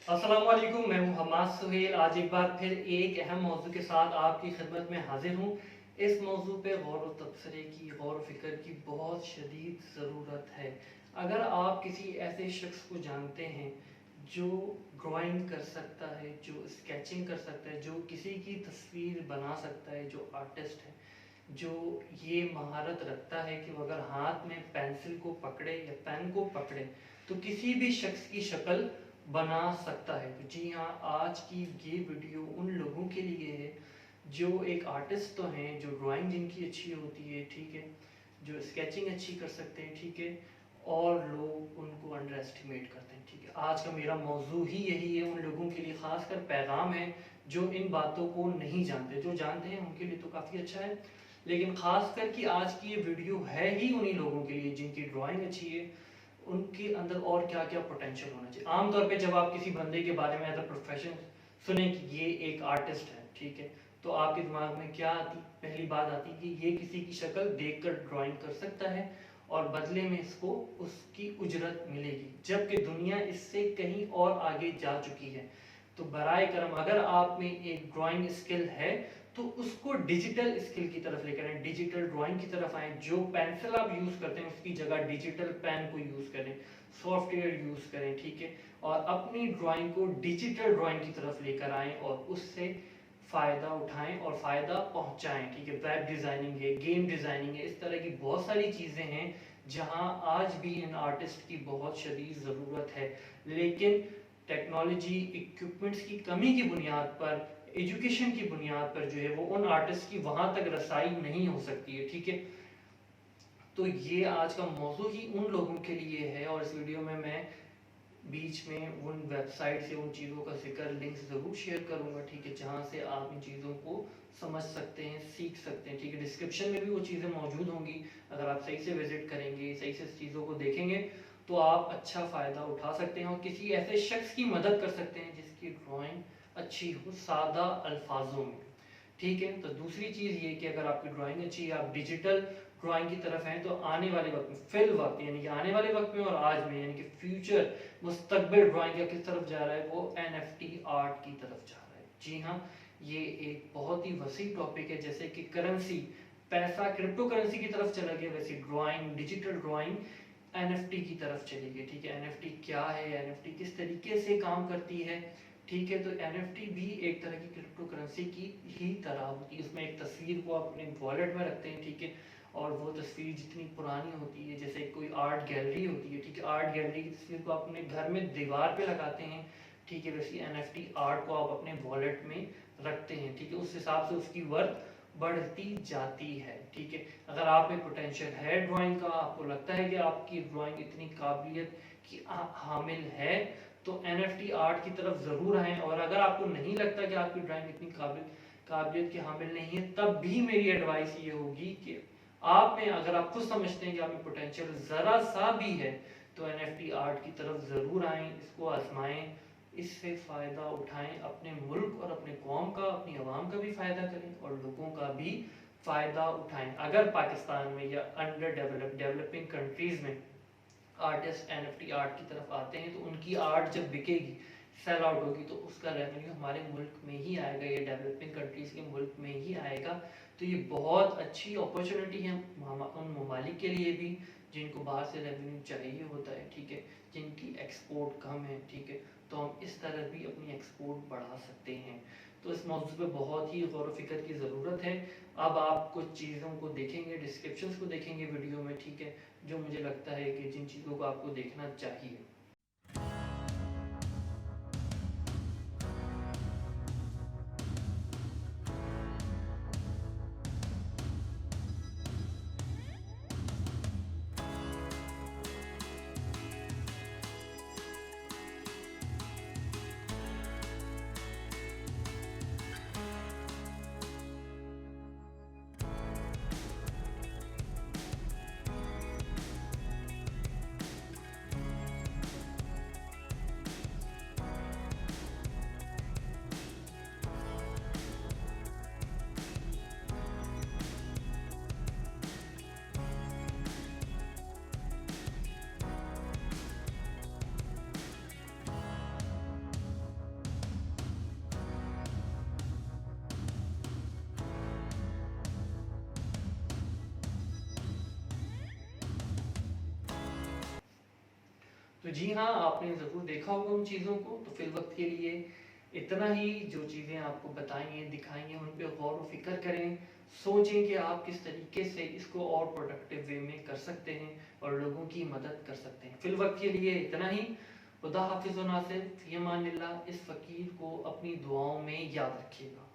अस्सलाम वालेकुम, मैं हूं हमाद सुहेल। आज एक बार फिर एक अहम मौजू के साथ आपकी खिदमत में हाजिर हूं। इस मौजू पे गौर व तबसरे की, गौर फ़िक्र की बहुत शदीद ज़रूरत है। अगर आप किसी ऐसे शख्स को जानते हैं जो ड्राइंग कर सकता है, जो स्केचिंग कर सकता है, जो किसी की तस्वीर बना सकता है, जो आर्टिस्ट है, जो ये महारत रखता है कि वो अगर हाथ में पेंसिल को पकड़े या पेन को पकड़े तो किसी भी शख्स की शक्ल बना सकता है। तो जी हाँ, आज की ये वीडियो उन लोगों के लिए है जो एक आर्टिस्ट तो हैं, जो ड्राइंग जिनकी अच्छी होती है, ठीक है, जो स्केचिंग अच्छी कर सकते हैं, ठीक है, और लोग उनको अंडर एस्टिमेट करते हैं, ठीक है। आज का मेरा मौजू ही यही है, उन लोगों के लिए खासकर पैगाम है जो इन बातों को नहीं जानते। जो जानते हैं उनके लिए तो काफ़ी अच्छा है, लेकिन खासकर कि आज की ये वीडियो है ही उन्हीं लोगों के लिए जिनकी ड्राइंग अच्छी है, उनके अंदर और क्या क्या पोटेंशियल होना चाहिए। आमतौर पे जब आप किसी बंदे के बारे में एज अ प्रोफेशन सुने कि ये एक आर्टिस्ट है, ठीक है, तो आपके दिमाग में क्या आती, पहली बात आती कि ये किसी की शक्ल देखकर ड्राइंग कर सकता है और बदले में इसको उसकी उजरत मिलेगी, जबकि दुनिया इससे कहीं और आगे जा चुकी है। तो बराए करम अगर आप में एक ड्राइंग स्किल है तो उसको डिजिटल स्किल की तरफ लेकर आए, डिजिटल ड्राइंग की तरफ आए। जो पेंसिल आप यूज करते हैं उसकी जगह डिजिटल पेन को यूज करें, सॉफ्टवेयर यूज करें, ठीक है, और अपनी ड्राइंग को डिजिटल ड्राइंग की तरफ लेकर आएं और उससे फायदा उठाएं और फायदा पहुंचाएं, ठीक है। वेब डिजाइनिंग है, गेम डिजाइनिंग है, इस तरह की बहुत सारी चीजें हैं जहां आज भी इन आर्टिस्ट की बहुत शदीद ज़रूरत है, लेकिन टेक्नोलॉजी इक्विपमेंट्स की कमी की बुनियाद पर, एजुकेशन की बुनियाद पर जो है वो उन आर्टिस्ट की वहां तक रसाई नहीं हो सकती है, ठीक है। तो ये आज का मौजू ही उन लोगों के लिए है और इस वीडियो में मैं बीच में उन वेबसाइट से उन चीज़ों का जिक्र, लिंक्स ज़रूर शेयर करूंगा, ठीक है, जहां से आप इन चीज़ों को समझ सकते हैं, सीख सकते हैं, ठीक है। डिस्क्रिप्शन में भी वो चीज़ें मौजूद होंगी। अगर आप सही से विजिट करेंगे, सही से इस चीज़ों को देखेंगे तो आप अच्छा फ़ायदा उठा सकते हैं और किसी ऐसे शख्स की मदद कर सकते हैं जिसकी ड्राइंग अच्छी हो, सादा अल्फाजों में, ठीक है। तो दूसरी चीज़ ये कि अगर आपकी ड्राइंग अच्छी है, आप डिजिटल ड्राइंग की तरफ हैं, तो आने वाले वक्त में, फिल वक्त यानी कि आने वाले वक्त में और आज में, यानी कि फ्यूचर, मुस्तकबिल ड्राइंग का किस तरफ जा रहा है, वो NFT आर्ट की तरफ जा रहा है। जी हाँ, ये एक बहुत ही वसी टॉपिक है। जैसे कि करेंसी, पैसा क्रिप्टो करेंसी की तरफ चला गया, वैसे ड्राइंग, डिजिटल ड्राइंग NFT की तरफ चली गई, ठीक है। NFT क्या है, NFT किस तरीके से काम करती है, ठीक है। तो NFT भी एक तरह की क्रिप्टो करेंसी की ही तरह होती है। इसमें एक तस्वीर को आप अपने वॉलेट में रखते हैं, ठीक है, और वो तस्वीर जितनी पुरानी होती है, जैसे कोई आर्ट गैलरी होती है, ठीक है, आर्ट गैलरी की तस्वीर को आप अपने घर में दीवार पे लगाते हैं, ठीक है, वैसे NFT आर्ट को आप अपने वॉलेट में रखते हैं, ठीक है। उस हिसाब से उसकी वर्थ बढ़ती जाती है, ठीक है। अगर आप में पोटेंशियल है ड्राइंग का, आपको लगता है कि आपकी ड्राइंग इतनी काबिलियत की हामिल है, तो NFT आर्ट की तरफ ज़रूर आएँ। और अगर आपको नहीं लगता कि आपकी ड्राइंग इतनी काबिलियत के हामिल नहीं है, तब भी मेरी एडवाइस ये होगी कि आप में, अगर आप खुद समझते हैं कि आप में पोटेंशियल ज़रा सा भी है, तो NFT आर्ट की तरफ ज़रूर आएँ, इसको आजमाएं, इससे फ़ायदा उठाएं, अपने मुल्क और अपने कौम का, अपनी आवाम का भी फ़ायदा करें और लोगों का भी फ़ायदा उठाएं। अगर पाकिस्तान में या अंडर डेवलपिंग कंट्रीज़ में आर्टिस्ट NFT आर्ट की तरफ आते हैं तो उनकी आर्ट जब बिकेगी, सेल आउट होगी, तो उसका रेवेन्यू हमारे मुल्क में ही आएगा, ये डेवलपिंग कंट्रीज़ के मुल्क में ही आएगा। तो ये बहुत अच्छी अपॉर्चुनिटी है उन ममालिक के लिए भी जिनको बाहर से रेवेन्यू चाहिए होता है, ठीक है, जिनकी एक्सपोर्ट कम है, ठीक है। तो हम इस तरह भी अपनी एक्सपोर्ट बढ़ा सकते हैं। तो इस मौजू पे बहुत ही गौर व फिक्र की ज़रूरत है। अब आप कुछ चीज़ों को देखेंगे, डिस्क्रिप्शंस को देखेंगे वीडियो में, ठीक है, जो मुझे लगता है कि जिन चीज़ों को आपको देखना चाहिए। تو جی ہاں، آپ نے ضرور دیکھا ہوگا ان چیزوں کو. تو فی الوقت کے لیے اتنا ہی. جو چیزیں آپ کو بتائی ہیں دکھائی ہیں ان پہ غور و فکر کریں, سوچیں کہ آپ کس طریقے سے اس کو اور پروڈکٹیو وے میں کر سکتے ہیں اور لوگوں کی مدد کر سکتے ہیں. فی الوقت کے لیے اتنا ہی. خدا حافظ و ناصر. فی امان اللہ. اس فقیر کو اپنی دعاؤں میں یاد رکھیے گا.